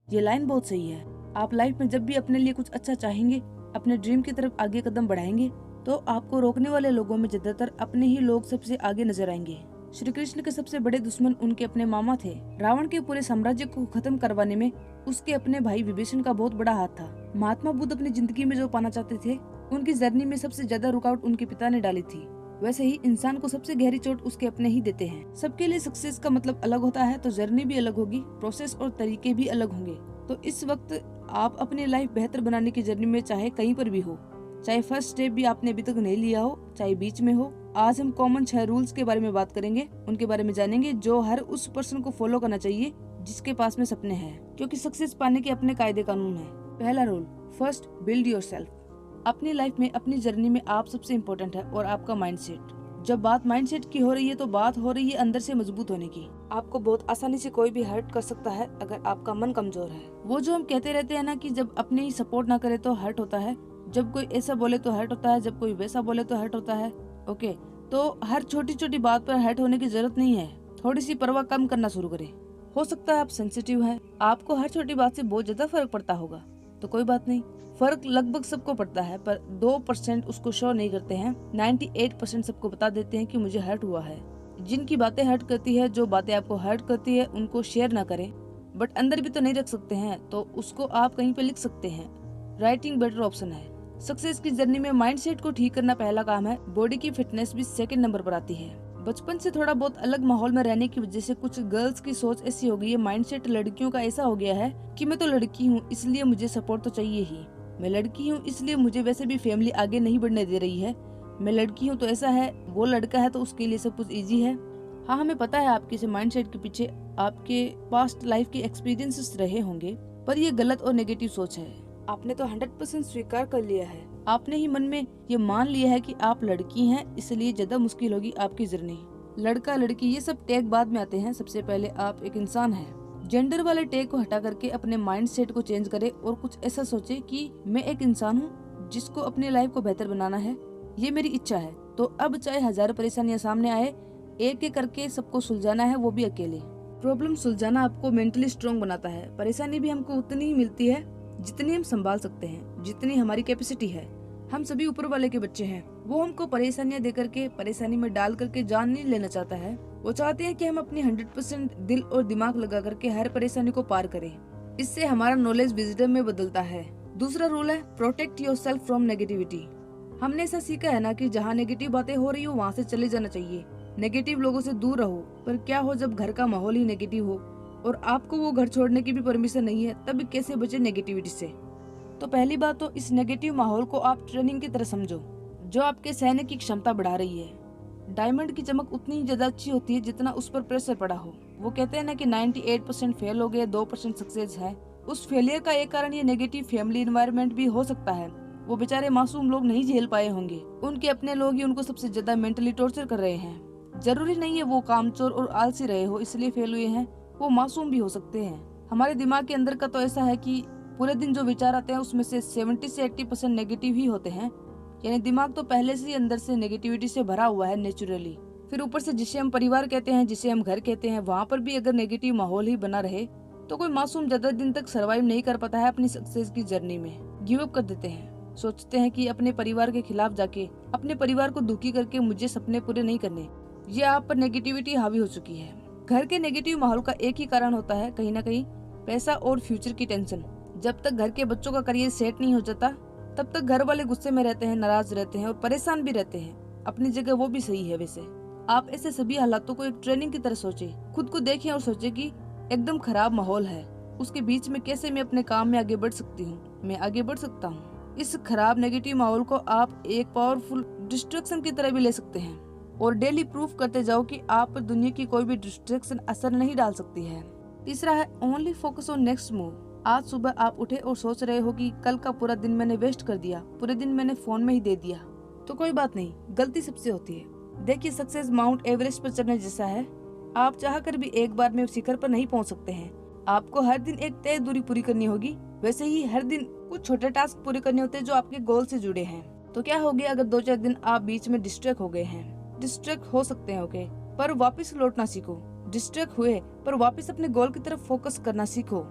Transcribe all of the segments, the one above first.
ये लाइन बहुत सही है। आप लाइफ में जब भी अपने लिए कुछ अच्छा चाहेंगे, अपने ड्रीम की तरफ आगे कदम बढ़ाएंगे, तो आपको रोकने वाले लोगों में ज्यादातर अपने ही लोग सबसे आगे नजर आएंगे। श्री कृष्ण के सबसे बड़े दुश्मन उनके अपने मामा थे। रावण के पूरे साम्राज्य को खत्म करवाने में उसके अपने भाई विभीषण का बहुत बड़ा हाथ था। महात्मा बुद्ध अपनी जिंदगी में जो पाना चाहते थे, उनकी जर्नी में सबसे ज्यादा रुकावट उनके पिता ने डाली थी। वैसे ही इंसान को सबसे गहरी चोट उसके अपने ही देते हैं। सबके लिए सक्सेस का मतलब अलग होता है, तो जर्नी भी अलग होगी, प्रोसेस और तरीके भी अलग होंगे। तो इस वक्त आप अपनी लाइफ बेहतर बनाने की जर्नी में चाहे कहीं पर भी हो, चाहे फर्स्ट स्टेप भी आपने अभी तक नहीं लिया हो, चाहे बीच में हो, आज हम कॉमन 6 रूल्स के बारे में बात करेंगे। उनके बारे में जानेंगे जो हर उस पर्सन को फॉलो करना चाहिए जिसके पास में सपने हैं, क्योंकि सक्सेस पाने के अपने कायदे कानून है। पहला रूल, फर्स्ट बिल्ड योरसेल्फ। अपनी लाइफ में, अपनी जर्नी में आप सबसे इम्पोर्टेंट है और आपका माइंडसेट। जब बात माइंडसेट की हो रही है तो बात हो रही है अंदर से मजबूत होने की। आपको बहुत आसानी से कोई भी हर्ट कर सकता है अगर आपका मन कमजोर है। वो जो हम कहते रहते हैं ना कि जब अपने ही सपोर्ट ना करे तो हर्ट होता है, जब कोई ऐसा बोले तो हर्ट होता है, जब कोई वैसा बोले तो हर्ट होता है। ओके, तो हर छोटी छोटी बात पर हर्ट होने की जरूरत नहीं है। थोड़ी सी परवाह कम करना शुरू करें। हो सकता है आप सेंसिटिव हैं, आपको हर छोटी बात से बहुत ज्यादा फर्क पड़ता होगा, तो कोई बात नहीं। फर्क लगभग सबको पड़ता है, पर 2% उसको शो नहीं करते हैं। 98% सबको बता देते हैं कि मुझे हर्ट हुआ है। जिनकी बातें हर्ट करती है, जो बातें आपको हर्ट करती है, उनको शेयर ना करें। बट अंदर भी तो नहीं रख सकते हैं, तो उसको आप कहीं पे लिख सकते हैं। राइटिंग बेटर ऑप्शन है। सक्सेस की जर्नी में माइंडसेट को ठीक करना पहला काम है। बॉडी की फिटनेस भी सेकंड नंबर पर आती है। बचपन से थोड़ा बहुत अलग माहौल में रहने की वजह से कुछ गर्ल्स की सोच ऐसी हो गई है, माइंडसेट लड़कियों का ऐसा हो गया है कि मैं तो लड़की हूँ इसलिए मुझे सपोर्ट तो चाहिए ही, मैं लड़की हूँ इसलिए मुझे वैसे भी फैमिली आगे नहीं बढ़ने दे रही है, मैं लड़की हूँ तो ऐसा है, वो लड़का है तो उसके लिए सब कुछ इजी है। हाँ, हमें पता है आपके इस माइंडसेट के पीछे आपके पास्ट लाइफ के एक्सपीरियंसेस रहे होंगे, पर ये गलत और नेगेटिव सोच है। आपने तो 100% स्वीकार कर लिया है। आपने ही मन में ये मान लिया है कि आप लड़की हैं, इसलिए ज्यादा मुश्किल होगी आपकी जर्नी। लड़का लड़की ये सब टैग बाद में आते हैं, सबसे पहले आप एक इंसान हैं। जेंडर वाले टैग को हटा करके अपने माइंडसेट को चेंज करें और कुछ ऐसा सोचे कि मैं एक इंसान हूँ जिसको अपनी लाइफ को बेहतर बनाना है, ये मेरी इच्छा है। तो अब चाहे 1000 परेशानियां सामने आए, एक एक करके सबको सुलझाना है, वो भी अकेले। प्रॉब्लम सुलझाना आपको मेंटली स्ट्रॉन्ग बनाता है। परेशानी भी हमको उतनी ही मिलती है जितनी हम संभाल सकते हैं, जितनी हमारी कैपेसिटी है। हम सभी ऊपर वाले के बच्चे हैं। वो हमको परेशानियां दे करके, परेशानी में डाल करके जान नहीं लेना चाहता है। वो चाहते हैं कि हम अपनी 100% दिल और दिमाग लगा करके हर परेशानी को पार करें। इससे हमारा नॉलेज विजडम में बदलता है। दूसरा रूल है प्रोटेक्ट योरसेल्फ फ्रॉम नेगेटिविटी। हमने ऐसा सीखा है ना कि जहाँ नेगेटिव बातें हो रही हो वहाँ से चले जाना चाहिए, नेगेटिव लोगों से दूर रहो। पर क्या हो जब घर का माहौल ही नेगेटिव हो और आपको वो घर छोड़ने की भी परमिशन नहीं है, तब कैसे बचे नेगेटिविटी से? तो पहली बात तो इस नेगेटिव माहौल को आप ट्रेनिंग की तरह समझो, जो आपके सहने की क्षमता बढ़ा रही है। डायमंड की चमक उतनी ज्यादा अच्छी होती है जितना उस पर प्रेशर पड़ा हो। वो कहते हैं ना कि 98% फेल हो गए, 2% सक्सेस है। उस फेलियर का एक कारण ये नेगेटिव फैमिली एनवायरनमेंट भी हो सकता है। वो बेचारे मासूम लोग नहीं झेल पाए होंगे, उनके अपने लोग ही उनको सबसे ज्यादा मेंटली टॉर्चर कर रहे हैं। जरूरी नहीं है वो कामचोर और आलसी रहे हो इसलिए फेल हुए हैं, वो मासूम भी हो सकते हैं। हमारे दिमाग के अंदर का तो ऐसा है कि पूरे दिन जो विचार आते हैं उसमें से 70 से 80% नेगेटिव ही होते हैं। यानी दिमाग तो पहले से ही अंदर से नेगेटिविटी से भरा हुआ है नेचुरली। फिर ऊपर से जिसे हम परिवार कहते हैं, जिसे हम घर कहते हैं, वहाँ पर भी अगर नेगेटिव माहौल ही बना रहे तो कोई मासूम ज्यादा दिन तक सरवाइव नहीं कर पाता है अपनी सक्सेस की जर्नी में। गिव अप कर देते हैं, सोचते हैं कि अपने परिवार के खिलाफ जाके, अपने परिवार को दुखी करके मुझे सपने पूरे नहीं करने। ये आप पर नेगेटिविटी हावी हो चुकी है। घर के नेगेटिव माहौल का एक ही कारण होता है, कहीं ना कहीं पैसा और फ्यूचर की टेंशन। जब तक घर के बच्चों का करियर सेट नहीं हो जाता तब तक घर वाले गुस्से में रहते हैं, नाराज रहते हैं और परेशान भी रहते हैं। अपनी जगह वो भी सही है। वैसे आप ऐसे सभी हालातों को एक ट्रेनिंग की तरह सोचे, खुद को देखें और सोचे कि एकदम खराब माहौल है, उसके बीच में कैसे मैं अपने काम में आगे बढ़ सकती हूँ, मैं आगे बढ़ सकता हूँ। इस खराब नेगेटिव माहौल को आप एक पावरफुल डिस्ट्रैक्शन की तरह भी ले सकते हैं और डेली प्रूफ करते जाओ कि आप पर दुनिया की कोई भी डिस्ट्रैक्शन असर नहीं डाल सकती है। तीसरा है only focus on next move. आज सुबह आप उठे और सोच रहे हो कि कल का पूरा दिन मैंने वेस्ट कर दिया, पूरे दिन मैंने फोन में ही दे दिया, तो कोई बात नहीं, गलती सबसे होती है। देखिए, सक्सेस माउंट एवरेस्ट पर चढ़ने जैसा है। आप चाहकर भी एक बार में शिखर पर नहीं पहुंच सकते हैं। आपको हर दिन एक तय दूरी पूरी करनी होगी। वैसे ही हर दिन कुछ छोटे टास्क पूरे करने होते हैं जो आपके गोल से जुड़े हैं। तो क्या हो गया अगर 2-4 दिन आप बीच में डिस्ट्रैक्ट हो गए हैं? डिस्ट्रैक्ट हो सकते हैं, ओके, पर वापस लौटना सीखो। डिस्ट्रैक्ट हुए पर वापस अपने गोल की तरफ फोकस करना सीखो।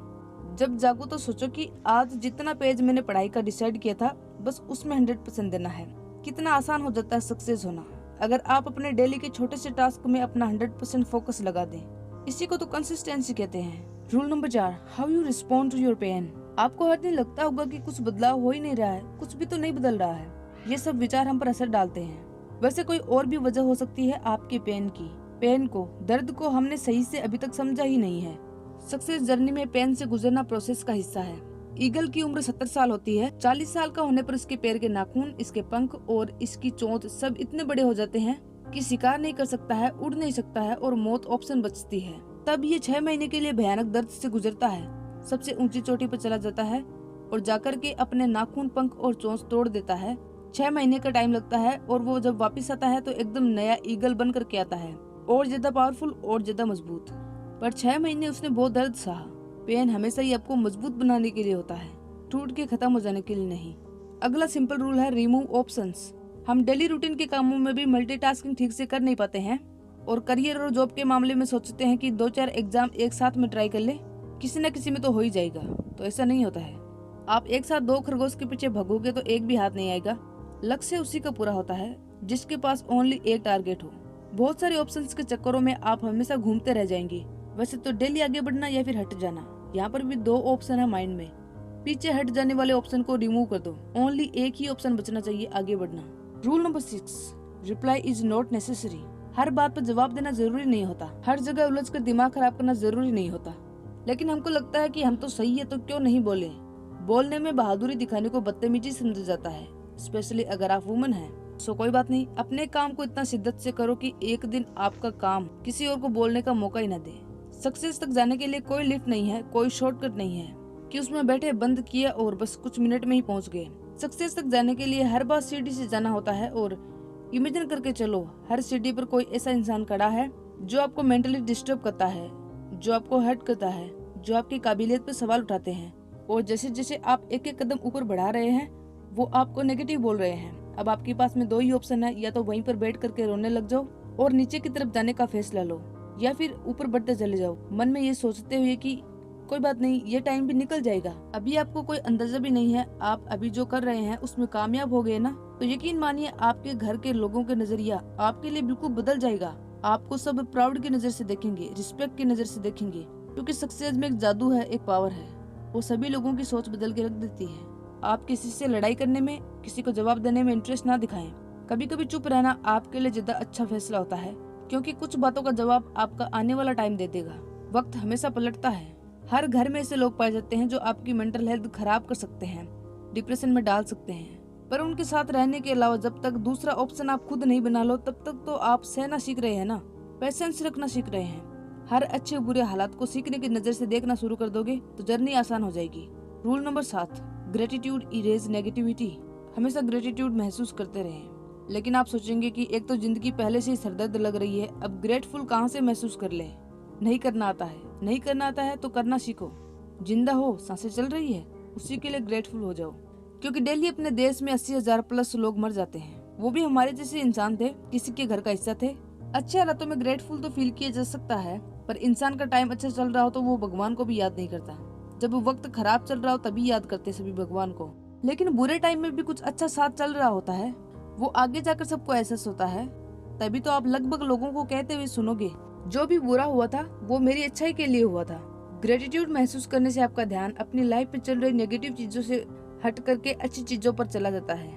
जब जागो तो सोचो कि आज जितना पेज मैंने पढ़ाई का डिसाइड किया था बस उसमें 100% देना है। कितना आसान हो जाता है सक्सेस होना अगर आप अपने डेली के छोटे से टास्क में अपना 100% फोकस लगा दें। इसी को तो कंसिस्टेंसी कहते हैं। Rule number 4, how you respond to your pain. आपको हर दिन लगता होगा कि कुछ बदलाव हो ही नहीं रहा है, कुछ भी तो नहीं बदल रहा है। ये सब विचार हम पर असर डालते हैं। वैसे कोई और भी वजह हो सकती है आपके पेन की। पेन को, दर्द को हमने सही से अभी तक समझा ही नहीं है। सक्सेस जर्नी में पेन से गुजरना प्रोसेस का हिस्सा है। ईगल की उम्र 70 साल होती है। 40 साल का होने पर इसके पैर के नाखून, इसके पंख और इसकी चोंच सब इतने बड़े हो जाते हैं कि शिकार नहीं कर सकता है, उड़ नहीं सकता है और मौत ऑप्शन बचती है। तब ये 6 महीने के लिए भयानक दर्द से गुजरता है। सबसे ऊंची चोटी पर चला जाता है और जाकर के अपने नाखून, पंख और चोंच तोड़ देता है। 6 महीने का टाइम लगता है और वो जब वापस आता है तो एकदम नया ईगल बन करके आता है, और ज्यादा पावरफुल और ज्यादा मजबूत। पर 6 महीने उसने बहुत दर्द सहा। पेन हमेशा ही आपको मजबूत बनाने के लिए होता है, टूट के खत्म हो जाने के लिए नहीं। अगला सिंपल रूल है रिमूव ऑप्शंस। हम डेली रूटीन के कामों में भी मल्टीटास्किंग ठीक से कर नहीं पाते हैं और करियर और जॉब के मामले में सोचते हैं कि 2-4 एग्जाम एक साथ में ट्राई कर ले, किसी न किसी में तो हो ही जाएगा। तो ऐसा नहीं होता है। आप एक साथ 2 खरगोश के पीछे भगोगे तो एक भी हाथ नहीं आएगा। लक्ष्य उसी का पूरा होता है जिसके पास ओनली एक टारगेट हो। बहुत सारे ऑप्शंस के चक्करों में आप हमेशा घूमते रह जाएंगे। वैसे तो डेली आगे बढ़ना या फिर हट जाना, यहाँ पर भी 2 ऑप्शन है माइंड में। पीछे हट जाने वाले ऑप्शन को रिमूव कर दो, ओनली एक ही ऑप्शन बचना चाहिए, आगे बढ़ना। Rule number 6, reply is not necessary. हर बात पर जवाब देना जरूरी नहीं होता, हर जगह उलझ कर दिमाग खराब करना जरूरी नहीं होता। लेकिन हमको लगता है कि हम तो सही है तो क्यों नहीं बोले। बोलने में बहादुरी दिखाने को बदतमीजी समझा जाता है, स्पेशली अगर आप वुमन हैं। सो कोई बात नहीं, अपने काम को इतना शिद्दत से करो कि एक दिन आपका काम किसी और को बोलने का मौका ही न दे। सक्सेस तक जाने के लिए कोई लिफ्ट नहीं है, कोई शॉर्टकट नहीं है कि उसमें बैठे बंद किया और बस कुछ मिनट में ही पहुंच गए। सक्सेस तक जाने के लिए हर बार सीढ़ी से जाना होता है। और इमेजिन करके चलो, हर सीढ़ी पर कोई ऐसा इंसान खड़ा है जो आपको मेंटली डिस्टर्ब करता है, जो आपको हर्ट करता है, जो आपकी काबिलियत पर सवाल उठाते हैं। और जैसे जैसे आप एक एक कदम ऊपर बढ़ा रहे हैं वो आपको नेगेटिव बोल रहे हैं। अब आपके पास में 2 ही ऑप्शन है, या तो वहीं पर बैठ करके रोने लग जाओ और नीचे की तरफ जाने का फैसला लो, या फिर ऊपर बढ़ते चले जाओ, मन में ये सोचते हुए कि कोई बात नहीं, ये टाइम भी निकल जाएगा। अभी आपको कोई अंदाजा भी नहीं है आप अभी जो कर रहे हैं उसमें कामयाब हो गए ना, तो यकीन मानिए आपके घर के लोगों के नजरिया आपके लिए बिल्कुल बदल जाएगा। आपको सब प्राउड की नजर से देखेंगे, रिस्पेक्ट की नजर से देखेंगे, क्योंकि सक्सेस में एक जादू है, एक पावर है, वो सभी लोगों की सोच बदल के रख देती है। आप किसी से लड़ाई करने में, किसी को जवाब देने में इंटरेस्ट ना दिखाएं। कभी कभी चुप रहना आपके लिए ज्यादा अच्छा फैसला होता है, क्योंकि कुछ बातों का जवाब आपका आने वाला टाइम दे देगा। वक्त हमेशा पलटता है। हर घर में ऐसे लोग पाए जाते हैं जो आपकी मेंटल हेल्थ खराब कर सकते हैं, डिप्रेशन में डाल सकते हैं। पर उनके साथ रहने के अलावा जब तक दूसरा ऑप्शन आप खुद नहीं बना लो तब तक तो आप सहना सीख रहे हैं ना, पेशेंस रखना सीख रहे हैं। हर अच्छे बुरे हालात को सीखने की नजर से देखना शुरू कर दोगे तो जर्नी आसान हो जाएगी। Rule number 7, gratitude erase negativity. हमेशा ग्रेटिट्यूड महसूस करते रहें। लेकिन आप सोचेंगे कि एक तो जिंदगी पहले से ही सरदर्द लग रही है, अब ग्रेटफुल कहाँ से महसूस कर ले। नहीं करना आता है, नहीं करना आता है तो करना सीखो। जिंदा हो, सांसें चल रही है, उसी के लिए ग्रेटफुल हो जाओ। क्योंकि डेली अपने देश में 80,000 प्लस लोग मर जाते हैं, वो भी हमारे जैसे इंसान थे, किसी के घर का हिस्सा थे। अच्छे हालातों में ग्रेटफुल तो फील किया जा सकता है, पर इंसान का टाइम अच्छा चल रहा हो तो वो भगवान को भी याद नहीं करता। जब वक्त खराब चल रहा हो तभी याद करते सभी भगवान को। लेकिन बुरे टाइम में भी कुछ अच्छा साथ चल रहा होता है, वो आगे जाकर सबको एहसास होता है। तभी तो आप लगभग लोगों को कहते हुए सुनोगे, जो भी बुरा हुआ था वो मेरी अच्छाई के लिए हुआ था। ग्रेटिट्यूड महसूस करने से आपका ध्यान अपनी लाइफ में चल रही नेगेटिव चीजों से हट करके अच्छी चीजों पर चला जाता है,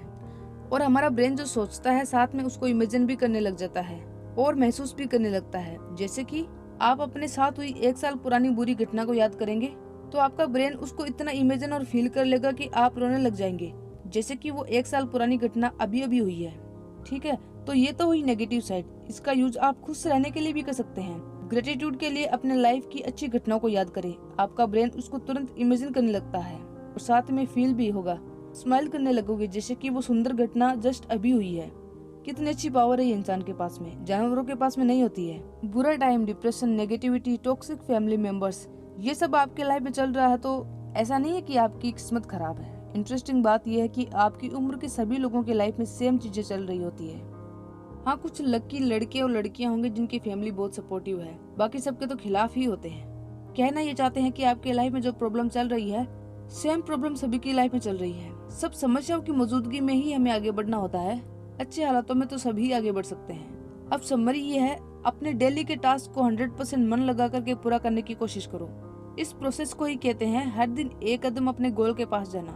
और हमारा ब्रेन जो सोचता है साथ में उसको इमेजिन भी करने लग जाता है और महसूस भी करने लगता है। जैसे कि आप अपने साथ हुई 1 साल पुरानी बुरी घटना को याद करेंगे तो आपका ब्रेन उसको इतना इमेजिन और फील कर लेगा कि आप रोने लग जाएंगे, जैसे कि वो 1 साल पुरानी घटना अभी अभी हुई है। ठीक है, तो ये तो हुई नेगेटिव साइड। इसका यूज आप खुश रहने के लिए भी कर सकते हैं। ग्रेटिट्यूड के लिए अपने लाइफ की अच्छी घटनाओं को याद करें, आपका ब्रेन उसको तुरंत इमेजिन करने लगता है और साथ में फील भी होगा, स्माइल करने लगोगे जैसे कि वो सुंदर घटना जस्ट अभी हुई है। कितनी अच्छी पावर है ये इंसान के पास में, जानवरों के पास में नहीं होती है। बुरा time, depression, negativity, toxic family members, ये सब आपके लाइफ में चल रहा है तो ऐसा नहीं है कि आपकी किस्मत खराब है। इंटरेस्टिंग बात यह है कि आपकी उम्र के सभी लोगों के लाइफ में सेम चीजें चल रही होती है। हाँ, कुछ लकी लड़के और लड़कियां होंगे जिनकी फैमिली बहुत सपोर्टिव है, बाकी सबके तो खिलाफ ही होते हैं। कहना ये चाहते हैं कि आपके लाइफ में जो प्रॉब्लम चल रही है, सेम प्रॉब्लम सभी की लाइफ में चल रही है। सब समस्याओं की मौजूदगी में ही हमें आगे बढ़ना होता है। अच्छे हालातों में तो सभी आगे बढ़ सकते हैं। अब समरी ये है, अपने डेली के टास्क को 100% मन लगा करके पूरा करने की कोशिश करो। इस प्रोसेस को ही कहते हैं हर दिन एक कदम अपने गोल के पास जाना,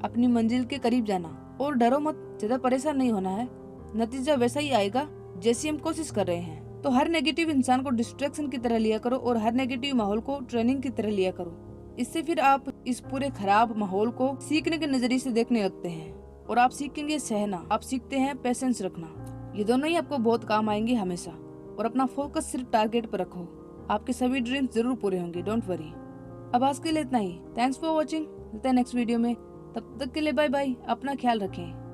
अपनी मंजिल के करीब जाना। और डरो मत, ज्यादा परेशान नहीं होना है, नतीजा वैसा ही आएगा जैसी हम कोशिश कर रहे हैं। तो हर नेगेटिव इंसान को डिस्ट्रैक्शन की तरह लिया करो और हर नेगेटिव माहौल को ट्रेनिंग की तरह लिया करो। इससे फिर आप इस पूरे खराब माहौल को सीखने के नजरिए से देखने लगते हैं और आप सीखेंगे सहना, आप सीखते हैं पेशेंस रखना। ये दोनों ही आपको बहुत काम आएंगे हमेशा। और अपना फोकस सिर्फ टारगेट पर रखो, आपके सभी ड्रीम्स जरूर पूरे होंगे, डोंट वरी। अब आज के लिए इतना ही। थैंक्स फॉर वॉचिंग, मिलते हैं नेक्स्ट वीडियो में। तब तक के लिए बाय बाय, अपना ख्याल रखें।